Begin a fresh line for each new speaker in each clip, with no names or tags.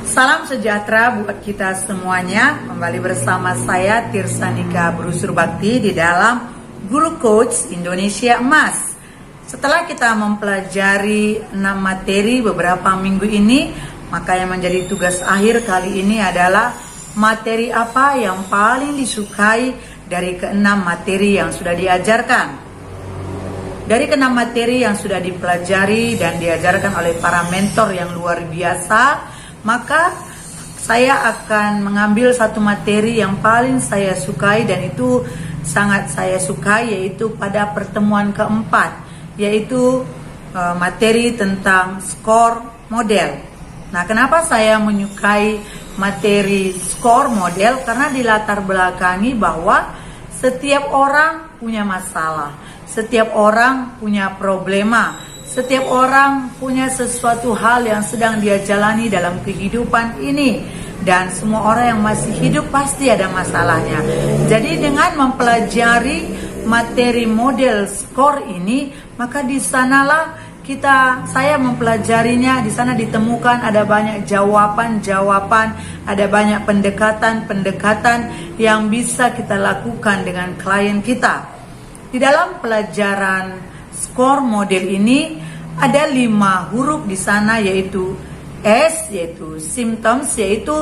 Salam sejahtera buat kita semuanya. Kembali bersama saya Tirsanika Brusur Bakti di dalam Guru Coach Indonesia Emas. Setelah kita mempelajari 6 materi beberapa minggu ini, maka yang menjadi tugas akhir kali ini adalah materi apa yang paling disukai dari ke-6 materi yang sudah diajarkan. Dari ke-6 materi yang sudah dipelajari dan diajarkan oleh para mentor yang luar biasa, maka saya akan mengambil satu materi yang paling saya sukai dan itu sangat saya sukai, yaitu pada pertemuan keempat, yaitu materi tentang skor model. Nah, kenapa saya menyukai materi skor model? Karena dilatar belakangi bahwa setiap orang punya masalah, setiap orang punya problema, setiap orang punya sesuatu hal yang sedang dia jalani dalam kehidupan ini. Dan semua orang yang masih hidup pasti ada masalahnya. Jadi dengan mempelajari materi model skor ini, maka di sanalah saya mempelajarinya. Di sana ditemukan ada banyak jawaban-jawaban, ada banyak pendekatan-pendekatan yang bisa kita lakukan dengan klien kita. Di dalam pelajaran skor model ini ada 5 huruf di sana, yaitu S, yaitu symptoms, yaitu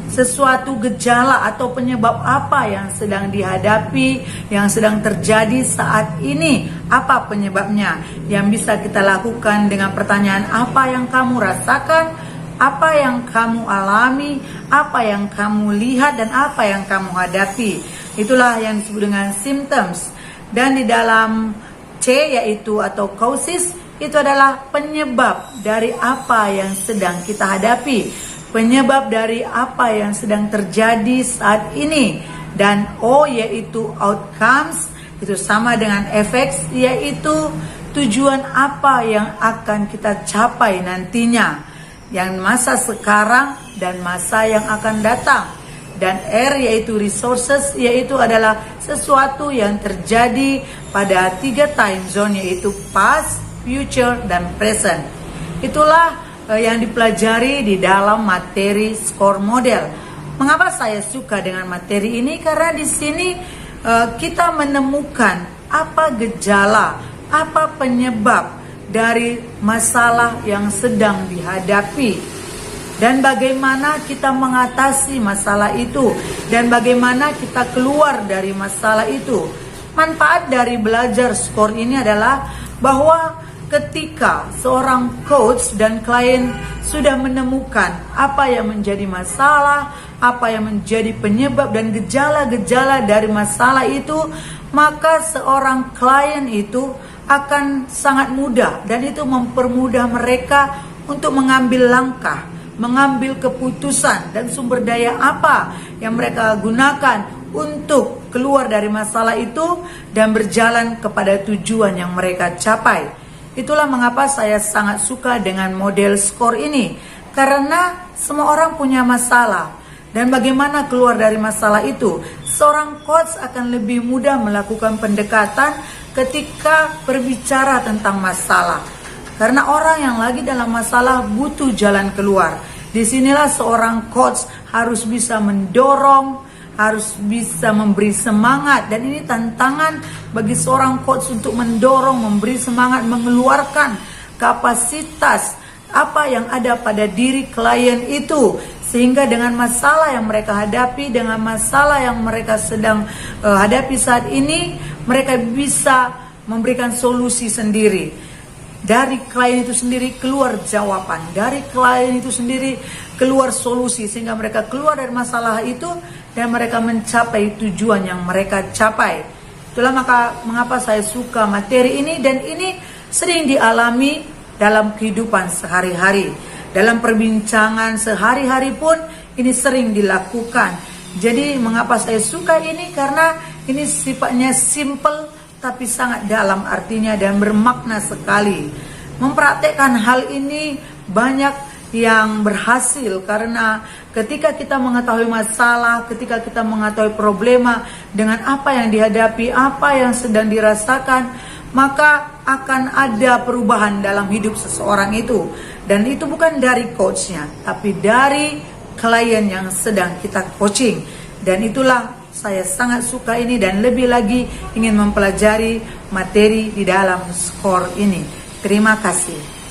sesuatu gejala atau penyebab apa yang sedang dihadapi, yang sedang terjadi saat ini. Apa penyebabnya? Yang bisa kita lakukan dengan pertanyaan, apa yang kamu rasakan, apa yang kamu alami, apa yang kamu lihat, dan apa yang kamu hadapi. Itulah yang disebut dengan symptoms. Dan di dalam C, yaitu atau causes, itu adalah penyebab dari apa yang sedang kita hadapi, penyebab dari apa yang sedang terjadi saat ini. Dan O, yaitu outcomes, itu sama dengan effects, yaitu tujuan apa yang akan kita capai nantinya, yang masa sekarang dan masa yang akan datang. Dan R, yaitu resources, yaitu adalah sesuatu yang terjadi pada 3 time zone, yaitu past, future, dan present. Itulah yang dipelajari di dalam materi skor model. Mengapa saya suka dengan materi ini? Karena di sini kita menemukan apa gejala, apa penyebab dari masalah yang sedang dihadapi, dan bagaimana kita mengatasi masalah itu, dan bagaimana kita keluar dari masalah itu. Manfaat dari belajar skor ini adalah bahwa ketika seorang coach dan klien sudah menemukan apa yang menjadi masalah, apa yang menjadi penyebab dan gejala-gejala dari masalah itu, maka seorang klien itu akan sangat mudah, dan itu mempermudah mereka untuk mengambil langkah, mengambil keputusan, dan sumber daya apa yang mereka gunakan untuk keluar dari masalah itu dan berjalan kepada tujuan yang mereka capai. Itulah mengapa saya sangat suka dengan model skor ini, karena semua orang punya masalah, dan bagaimana keluar dari masalah itu. Seorang coach akan lebih mudah melakukan pendekatan ketika berbicara tentang masalah, karena orang yang lagi dalam masalah butuh jalan keluar. Disinilah seorang coach harus bisa mendorong, harus bisa memberi semangat, dan ini tantangan bagi seorang coach untuk mendorong, memberi semangat, mengeluarkan kapasitas apa yang ada pada diri klien itu, sehingga dengan masalah yang mereka hadapi, dengan masalah yang mereka sedang hadapi saat ini, mereka bisa memberikan solusi sendiri. Dari klien itu sendiri keluar jawaban, dari klien itu sendiri keluar solusi, sehingga mereka keluar dari masalah itu dan mereka mencapai tujuan yang mereka capai. Itulah mengapa saya suka materi ini, dan ini sering dialami dalam kehidupan sehari-hari. Dalam perbincangan sehari-hari pun ini sering dilakukan. Jadi mengapa saya suka ini? Karena ini sifatnya simple tapi sangat dalam artinya dan bermakna sekali. Mempraktekkan hal ini banyak yang berhasil, karena ketika kita mengetahui masalah, ketika kita mengetahui problema dengan apa yang dihadapi, apa yang sedang dirasakan, maka akan ada perubahan dalam hidup seseorang itu. Dan itu bukan dari coachnya, tapi dari klien yang sedang kita coaching. Dan itulah saya sangat suka ini dan lebih lagi ingin mempelajari materi di dalam skor ini. Terima kasih.